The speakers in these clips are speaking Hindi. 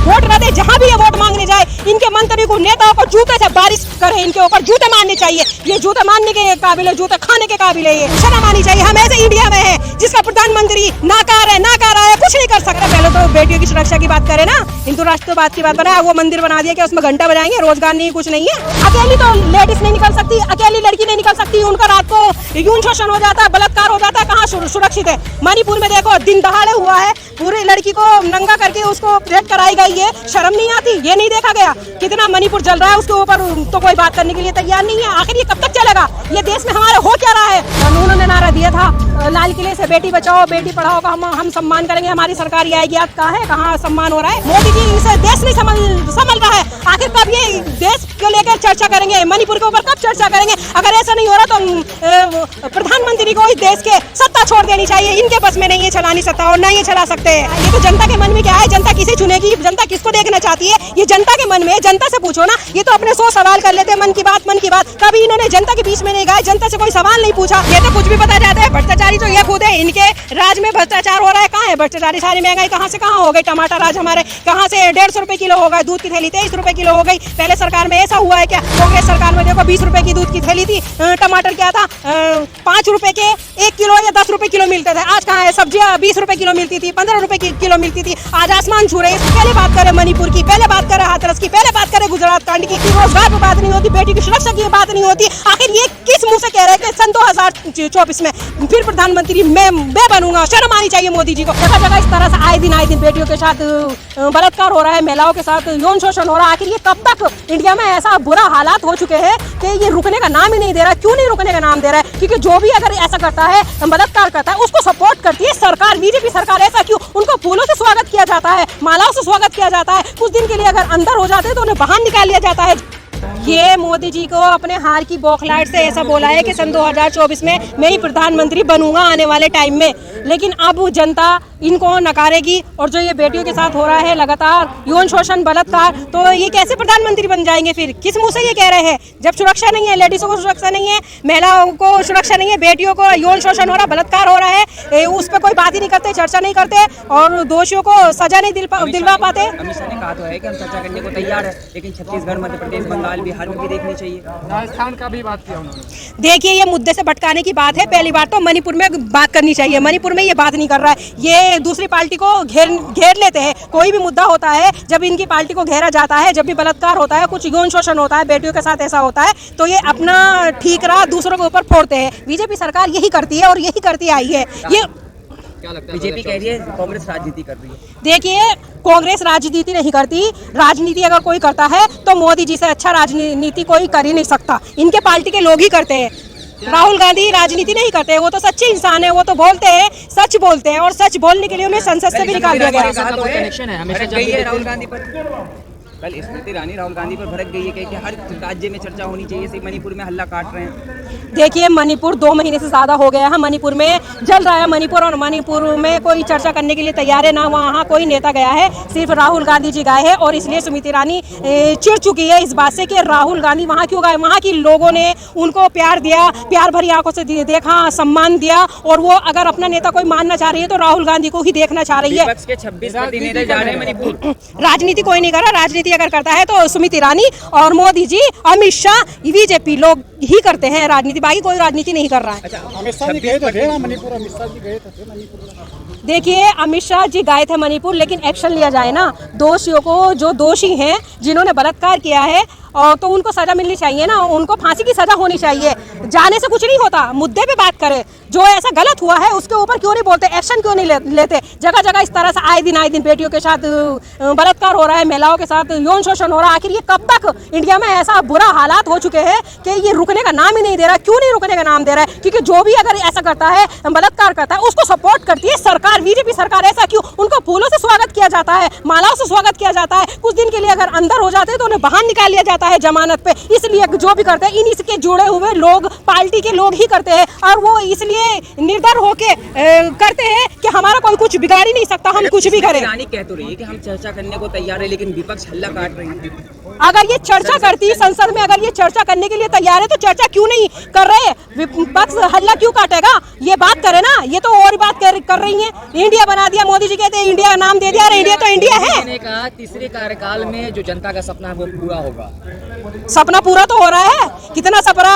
वोट न दे, जहाँ भी ये वोट मांगने जाए इनके मंत्री को, नेताओं को जूते से बारिश करे, इनके ऊपर जूते मारने चाहिए। ये जूते मारने के काबिल है, जूते खाने के काबिल है। ये शर्म आनी चाहिए। हम ऐसे इंडिया में है जिसका प्रधानमंत्री नाकार है, कुछ नहीं कर सकता। पहले तो बेटियों की सुरक्षा की बात करें ना, हिंदू राष्ट्रवाद की बात बनाया, वो मंदिर बना दिया कि उसमें घंटा बजाएंगे, रोजगार नहीं, कुछ नहीं है। अकेली तो लेडीज नहीं निकल सकती, अकेली लड़की नहीं निकल सकती, उनका रात को यौन शोषण हो जाता है, बलात्कार हो जाता है, कहाँ सुरक्षित है। मणिपुर में देखो दिन दहाड़े हुआ है, पूरी लड़की को नंगा करके उसको रेप कराई गई है। शर्म नहीं आती? ये नहीं देखा गया कितना मणिपुर जल रहा है, उसके ऊपर तो कोई बात करने के लिए तैयार नहीं है। आखिर ये कब तक चलेगा? ये देश में हमारे हो क्या रहा है? उन्होंने नारा दिया था लाल किले से, बेटी बचाओ बेटी पढ़ाओ का हम सम्मान करेंगे, हमारी सरकार आएगी। आज कहाँ सम्मान हो रहा है? मोदी जी इसे देश नहीं संभल रहा है। आखिर कब ये देश को लेकर चर्चा करेंगे? मणिपुर के ऊपर कब चर्चा करेंगे? अगर ऐसा नहीं हो रहा तो प्रधानमंत्री को इस देश के सत्ता छोड़ देनी चाहिए। इनके बस में नहीं है चलानी सत्ता, और नहीं ये चला सकते हैं। ये तो जनता के मन में क्या है? जनता किसे चुनेगी? जनता किसको देखना चाहती है? ये जनता के मन में है। जनता से पूछो ना। ये तो अपने 100 सवाल कर लेते हैं, मन की बात। कभी इन्होंने जनता के बीच में नहीं गए, जनता से कोई सवाल नहीं पूछा। ये तो कुछ भी बता जाते हैं। भ्रष्टाचारी तो ये खुद है, इनके राज में भ्रष्टाचार हो रहा है। कहाँ है भ्रष्टाचारी? सारी महंगाई कहाँ से कहाँ हो गई? टमाटर आज हमारे कहाँ से 150 रुपए किलो हो गए, दूध की थैली 23 रुपए किलो हो गई। पहले सरकार में ऐसा हुआ है क्या? कांग्रेस सरकार में देखो 20 रुपए की दूध की थैली थी, टमाटर क्या था 5 रुपए के 1 किलो या 10 रुपए किलो मिलते थे। आज कहाँ है? सब्जियां 20 रुपए किलो मिलती थी, 15 रुपए किलो मिलती थी। आज आसमान छू रहे हैं। पहले बात करें मणिपुर की, पहले बात करें हाथरस की, पहले बात करें गुजरात कांड की। रोजगार की बात नहीं होती, बेटी की सुरक्षा की बात नहीं होती। आखिर ये किस मुंह से कह रहे हैं कि सन 2024 में फिर प्रधानमंत्री मैं बनूंगा? शर्म आनी चाहिए मोदी जी को। जगह जगह इस तरह से आए दिन बेटियों के साथ बलात्कार हो रहा है, महिलाओं के साथ यौन शोषण हो रहा है। आखिर ये कब तक? इंडिया में ऐसा बुरा हालात हो चुके हैं कि ये रुकने का नाम ही नहीं दे रहा। क्यों नहीं रुकने का नाम दे रहा है? क्योंकि जो भी अगर ऐसा करता है, बलात्कार करता है, उसको सपोर्ट करती है सरकार, बीजेपी सरकार। ऐसा क्यों? उनको फूलों से स्वागत किया जाता है, मालाओं से स्वागत किया जाता है। कुछ दिन के लिए अगर अंदर हो जाते हैं तो उन्हें बाहर निकाल लिया जाता है। ये मोदी जी को अपने हार की बौखलाहट से ऐसा बोला है कि सन 2024 में मैं ही प्रधानमंत्री बनूंगा आने वाले टाइम में। लेकिन अब जनता इनको नकारेगी। और जो ये बेटियों के साथ हो रहा है लगातार यौन शोषण, बलात्कार, तो ये कैसे प्रधानमंत्री बन जाएंगे फिर? किस मुंह से ये कह रहे हैं? जब सुरक्षा नहीं है, लेडीजों को सुरक्षा नहीं है, महिलाओं को सुरक्षा नहीं है, बेटियों को यौन शोषण हो रहा, बलात्कार हो रहा है, उस पर कोई बात ही नहीं करते, चर्चा नहीं करते और दोषियों को सजा नहीं दिलवा पाते। अमित शाह ने कहा तो है कि हम चर्चा करने को तैयार है, लेकिन छत्तीसगढ़, मध्य प्रदेश, बंगाल, बिहार में भी देखनी चाहिए। राजस्थान का भी बात किया उन्होंने। देखिए ये मुद्दे से भटकाने की बात है। पहली बात तो मणिपुर में बात करनी चाहिए। मणिपुर में ये बात नहीं कर रहा है। ये दूसरी पार्टी को घेर लेते हैं। कोई भी मुद्दा होता है, जब इनकी पार्टी को घेरा जाता है, जब भी बलात्कार होता है, कुछ यौन शोषण होता है, बेटियों के साथ ऐसा होता है, तो ये अपना ठीक रहा दूसरों के ऊपर फोड़ते हैं। बीजेपी सरकार यही करती है और यही करती आई है। ये क्या लगता है? बीजेपी कह रही है कांग्रेस राजनीति कर रही है। देखिए कांग्रेस राजनीति नहीं करती। राजनीति अगर कोई करता है तो मोदी जी से अच्छा राजनीति कोई कर ही नहीं सकता। इनके पार्टी के लोग ही करते हैं। राहुल गांधी राजनीति नहीं करते, वो तो सच्चे इंसान है। वो तो बोलते हैं, सच बोलते हैं, और सच बोलने के लिए उन्हें संसद से भी निकाल दिया गया। कनेक्शन है हमेशा गई है राहुल गांधी पर। कल स्मृति ईरानी राहुल गांधी पर भड़क गई है कि हर राज्य में चर्चा होनी चाहिए, सिर्फ मणिपुर में हल्ला काट रहे हैं। देखिए मणिपुर 2 महीने से ज़्यादा हो गया है, मणिपुर में जल रहा है मणिपुर, और मणिपुर में कोई चर्चा करने के लिए तैयार है ना। वहाँ कोई नेता गया है, सिर्फ राहुल गांधी जी गए हैं। और इसलिए स्मृति ईरानी चिढ़ चुकी है इस बात से कि राहुल गांधी वहाँ क्यों गए। वहाँ की लोगों ने उनको प्यार दिया, प्यार भरी आंखों से देखा, सम्मान दिया, और वो अगर अपना नेता कोई मानना चाह रही है तो राहुल गांधी को ही देखना चाह रही है। विपक्ष के 26 प्रतिनिधि जा रहे हैं मणिपुर। राजनीति कोई नहीं कर रहा। राजनीति अगर करता है तो स्मृति ईरानी और मोदी जी, अमित शाह, बीजेपी लोग ही करते हैं राजनीति। बाकी कोई राजनीति नहीं कर रहा है। अमित शाह जी गए थे मणिपुर, अमित शाह जी गए थे मणिपुर। देखिए अमित शाह जी गए थे मणिपुर, लेकिन एक्शन लिया जाए ना। दोषियों को, जो दोषी हैं, जिन्होंने बलात्कार किया है, और तो उनको सजा मिलनी चाहिए ना। उनको फांसी की सजा होनी चाहिए। जाने से कुछ नहीं होता, मुद्दे पे बात करें। जो ऐसा गलत हुआ है उसके ऊपर क्यों नहीं बोलते, एक्शन क्यों नहीं लेते? जगह जगह इस तरह से आए दिन बेटियों के साथ बलात्कार हो रहा है, महिलाओं के साथ यौन शोषण हो रहा है। आखिर ये कब तक? इंडिया में ऐसा बुरा हालात हो चुके हैं कि ये रुकने का नाम ही नहीं दे रहा। क्यों नहीं रुकने का नाम दे रहा है? क्योंकि जो भी अगर ऐसा करता है, बलात्कार करता है, उसको सपोर्ट करती है सरकार, बीजेपी सरकार। ऐसा क्यों? उनको फूलों से स्वागत किया जाता है, मालाओं से स्वागत किया जाता है। कुछ दिन के लिए अगर अंदर हो जाते हैं तो उन्हें बाहर निकाल लिया जाता है जमानत पे। इसलिए जो भी करते हैं, इन्हीं के जुड़े हुए लोग पार्टी के लोग ही करते हैं और वो इसलिए निर्डर होके करते हैं कि हमारा कोई कुछ बिगाड़ ही नहीं सकता, हम कुछ भी करें। रानी कह तो रही है कि हम चर्चा करने को तैयार है, लेकिन विपक्ष हल्ला काट रही है। अगर ये चर्चा करती संसद में, अगर ये चर्चा करने के लिए तैयार है तो चर्चा क्यों नहीं कर रहे? विपक्ष हल्ला क्यों काटेगा? ये बात करे ना, ये तो और बात कर रही है। इंडिया बना दिया, मोदी जी कहते हैं इंडिया का नाम दे दिया, और इंडिया तो इंडिया है। मैंने कहा तीसरे कार्यकाल में जो जनता का सपना है वो पूरा होगा। सपना पूरा तो हो रहा है, कितना सपना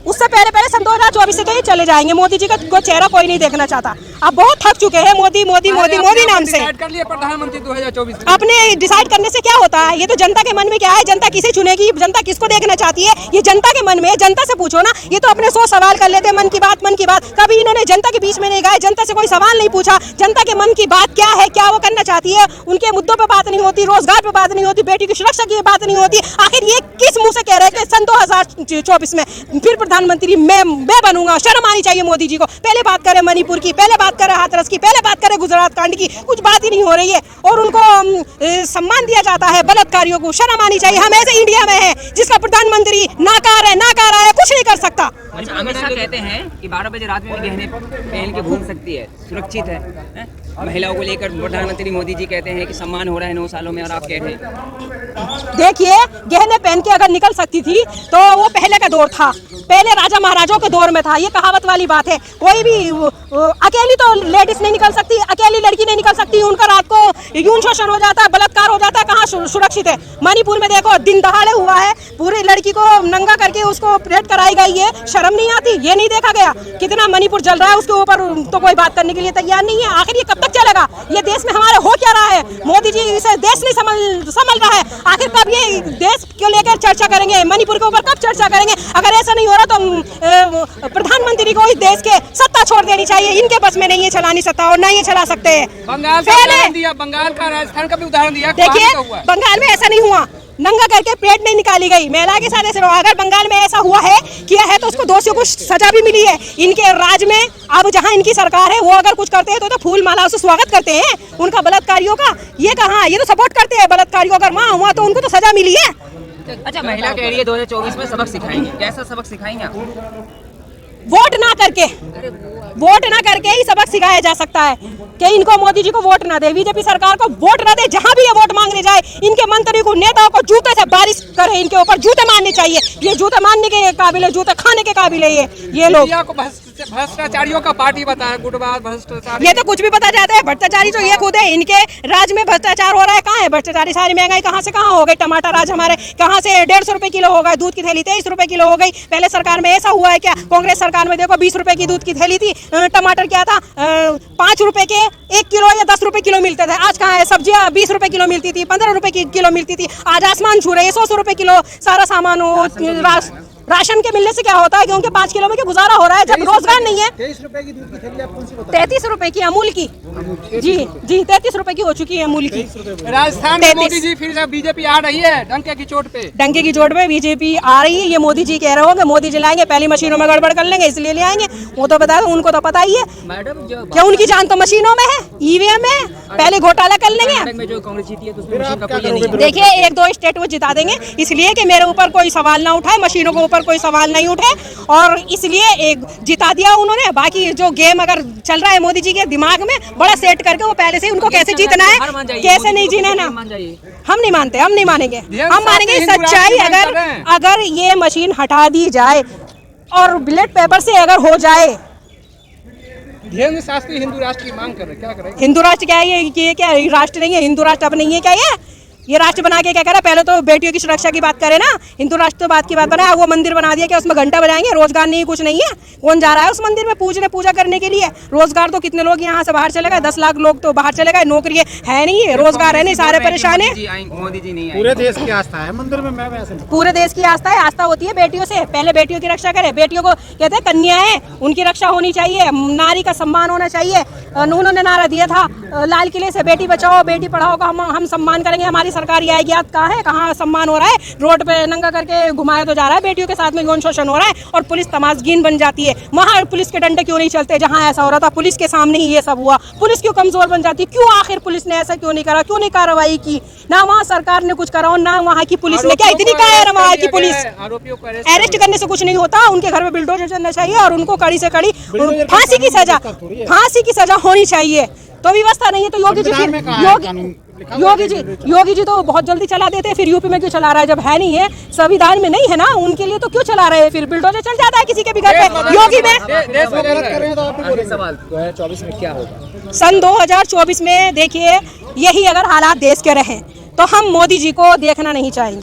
उससे पहले सन 2024 से तो ये चले जाएंगे। मोदी जी का चेहरा कोई नहीं देखना चाहता। अब बहुत थक चुके हैं मोदी मोदी मोदी मोदी नाम से। कर लिया प्रधानमंत्री 2024 अपने डिसाइड करने से क्या होता है? ये तो जनता के मन में क्या है, जनता किसे चुनेगी, जनता किसको देखना चाहती है, ये जनता के मन में है। जनता से पूछो ना, ये तो अपने 100 सवाल कर लेते हैं। मन की बात कभी इन्होंने जनता के बीच में नहीं गए, जनता से कोई सवाल नहीं पूछा। जनता के मन की बात क्या है, क्या वो करना चाहती है, उनके मुद्दों पे बात नहीं होती, रोजगार पे बात नहीं होती, बेटी की सुरक्षा की बात नहीं होती। आखिर ये किस मुंह से कह रहे हैं कि सन 2024 में फिर प्रधानमंत्री मैं बनूंगा? शर्म आनी चाहिए मोदी जी को। पहले बात करें मणिपुर की, पहले बात करें हाथरस की, पहले बात करें गुजरात कांड की, कुछ बात ही नहीं हो रही है और उनको सम्मान दिया जाता है बलात्कारियों को। शर्म आनी चाहिए। हम ऐसे इंडिया में हैं जिसका प्रधानमंत्री नाकार है, कुछ नहीं कर सकता। अमित शाह कहते हैं कि 12 बजे रात में भी गहने पहन के घूम सकती है, सुरक्षित है। महिलाओं को लेकर प्रधानमंत्री मोदी जी कहते हैं कि सम्मान हो रहा है 9 सालों में, और आप कह रहे हैं देखिए गहने पहन के अगर निकल सकती थी तो वो पहले का दौर था, पहले राजा महाराजों के दौर में था। ये कहावत वाली बात है। कोई भी अकेली तो लेडीज नहीं निकल सकती, अकेली लड़की नहीं निकल सकती। उनका रात को यौन शोषण हो जाता है, बलात्कार हो जाता है, कहाँ सुरक्षित है? मणिपुर में देखो दिन दहाड़े हुआ है, पूरी लड़की को नंगा करके उसको परेड कराई गई है। शर्म नहीं आती? ये नहीं देखा गया कितना मणिपुर जल रहा है, उसके ऊपर तो कोई बात करने के लिए तैयार नहीं है। आखिर ये कब तक चलेगा? ये देश में हमारे हो क्या रहा है? मोदी जी इसे देश नहीं समझ रहा है। आखिर कब ये देश को लेकर चर्चा करेंगे? मणिपुर के ऊपर कब चर्चा करेंगे? अगर ऐसा नहीं हो रहा तो प्रधानमंत्री को इस देश के सत्ता छोड़ देनी चाहिए। इनके बस में नहीं है चलानी सत्ता, और नहीं ये चला सकते हैं। बंगाल का उदाहरण दिया, बंगाल का, राजस्थान का भी उदाहरण दिया। देखिए बंगाल में ऐसा नहीं हुआ, नंगा करके प्लेट नहीं निकाली गई, महिला के साथ ऐसे। अगर बंगाल में ऐसा हुआ है, किया है, तो उसको दोषियों को सजा भी मिली है। इनके राज में अब जहां इनकी सरकार है, वो अगर कुछ करते हैं तो फूल माला से स्वागत करते हैं उनका, बलात्कारियों का। ये कहाँ? ये तो सपोर्ट करते हैं बलात्कारियों। अगर वहाँ हुआ तो उनको तो सजा मिली है। अच्छा, महिला कह रही है 2024 में सबक सिखाएंगे। कैसा सबक सिखाएंगे आप? वोट ना करके ही सबक सिखाया जा सकता है कि इनको मोदी जी को वोट ना दे, बीजेपी सरकार को वोट ना दे। जहां भी ये वोट मांगने जाए, इनके मंत्री को, नेताओं को जूते से बारिश करे, इनके ऊपर जूते मारने चाहिए। ये जूते मारने के काबिल है, जूते खाने के काबिल है ये लोग। भ्रष्टाचारियों का पार्टी बताया, गुटबाज भ्रष्टाचार। ये तो कुछ भी पता जाता है। भ्रष्टाचारी तो ये खुद है, इनके राज में भ्रष्टाचार हो रहा है। कहाँ है भ्रष्टाचारी? सारी महंगाई कहाँ से कहाँ हो गई? टमाटर आज हमारे कहाँ से 150 रुपए किलो हो गए, दूध की थैली 23 रुपए किलो हो गई। पहले सरकार में ऐसा हुआ है क्या? कांग्रेस सरकार में देखो 20 रुपए की दूध की थैली थी, टमाटर क्या था 5 रुपए के 1 किलो या 10 रुपए किलो मिलते थे। आज कहाँ है? सब्जियां 20 रुपए किलो मिलती थी, 15 रुपए की किलो मिलती थी। आज आसमान छू रहे हैं, 100 रुपए किलो सारा सामान हो। राशन के मिलने से क्या होता है कि उनके 5 किलो में क्या गुजारा हो रहा है जब रोजगार नहीं है। 23 रुपए की दूध की थैली आप कौन सी बताएं? 33 रुपए की अमूल की, जी 33 रुपए की हो चुकी है अमूल की। राजस्थान में मोदी जी फिर से बीजेपी आ रही है डंके की चोट पे। डंके की चोट पे बीजेपी आ रही है। ये मोदी जी कह रहे होंगे मोदी जी लाएंगे, पहली मशीनों में गड़बड़ कर लेंगे इसलिए ले आएंगे। वो तो बता दो, उनको तो पता ही है मैडम। क्या उनकी जान तो मशीनों में है, ईवीएम में। पहले घोटाला कर लेंगे। में जो कांग्रेस जीती है तो उसमें मशीन का कोई ये नहीं है। देखिए 1-2 स्टेट वो जिता देंगे, इसलिए कि मेरे ऊपर कोई सवाल ना उठाए, मशीनों के ऊपर कोई सवाल नहीं उठे, और इसलिए एक जिता दिया उन्होंने। बाकी जो गेम अगर चल रहा है मोदी जी के दिमाग में बड़ा सेट करके, वो पहले से उनको कैसे जीतना है, कैसे नहीं जीना है ना, हम नहीं मानते, हम नहीं मानेंगे। हम मानेंगे सच्चाई। अगर ये मशीन हटा दी जाए और बैलेट पेपर से अगर हो जाए। धीरेन्द्र शास्त्री हिंदू राष्ट्र की मांग कर रहे, क्या करें? हिंदू राष्ट्र क्या है? ये क्या राष्ट्र नहीं है? हिंदू राष्ट्र अब नहीं है क्या? ये राष्ट्र बना के क्या करे? पहले तो बेटियों की सुरक्षा की बात करे ना। हिंदू राष्ट्र तो बात की बात बनाया, वो मंदिर बना दिया, क्या उसमें घंटा बजाएंगे? रोजगार नहीं, कुछ नहीं है। कौन जा रहा है उस मंदिर में पूजा करने के लिए? रोजगार तो कितने लोग यहाँ से बाहर चले गए, 10 लाख लोग तो बाहर चले गए। नौकरी है नहीं है, रोजगार है नहीं, सारे परेशान है। मोदी जी नहीं आए। पूरे देश की आस्था है मंदिर में। मैं वैसे पूरे देश की आस्था है। आस्था होती है बेटियों से। पहले बेटियों की रक्षा करे। बेटियों को कहते हैं कन्याएं, उनकी रक्षा होनी चाहिए, नारी का सम्मान होना चाहिए। उन्होंने नारा दिया था लाल किले से, बेटी बचाओ बेटी पढ़ाओ का हम सम्मान करेंगे। हमारी सरकारी आएगी आज कहाँ है, कहाँ सम्मान हो रहा है, रोड पे नंगा करके घुमाया तो जा रहा है, बेटियों के साथ में यौन शोषण हो रहा है और पुलिस तमाशगीन बन जाती है। वहाँ पुलिस के डंडे क्यों नहीं चलते जहाँ ऐसा हो रहा था, पुलिस के सामने ही ये सब हुआ, पुलिस क्यों कमजोर बन जाती, क्यों आखिर पुलिस ने ऐसा क्यों नहीं करा, क्यों नहीं कार्रवाई की, ना वहाँ सरकार ने कुछ करा और ना वहाँ की पुलिस ने, क्या इतनी कायर वहाँ की पुलिस, आरोपियों को अरेस्ट करने से कुछ नहीं होता, उनके घर में बिल्डोजर चलना चाहिए और उनको कड़ी से कड़ी फांसी की सजा होनी चाहिए। तो व्यवस्था नहीं है तो योगी जी तो बहुत जल्दी चला देते हैं, फिर यूपी में क्यों चला रहा है जब है नहीं है, संविधान में नहीं है ना उनके लिए, तो क्यों चला रहे हैं, फिर बिल्डोजर चल जाता है किसी के भी घर पे। योगी में आखिरी सवाल 2024 में क्या होगा? सन 2024 में देखिए यही अगर हालात देश के रहे तो हम मोदी जी को देखना नहीं चाहेंगे।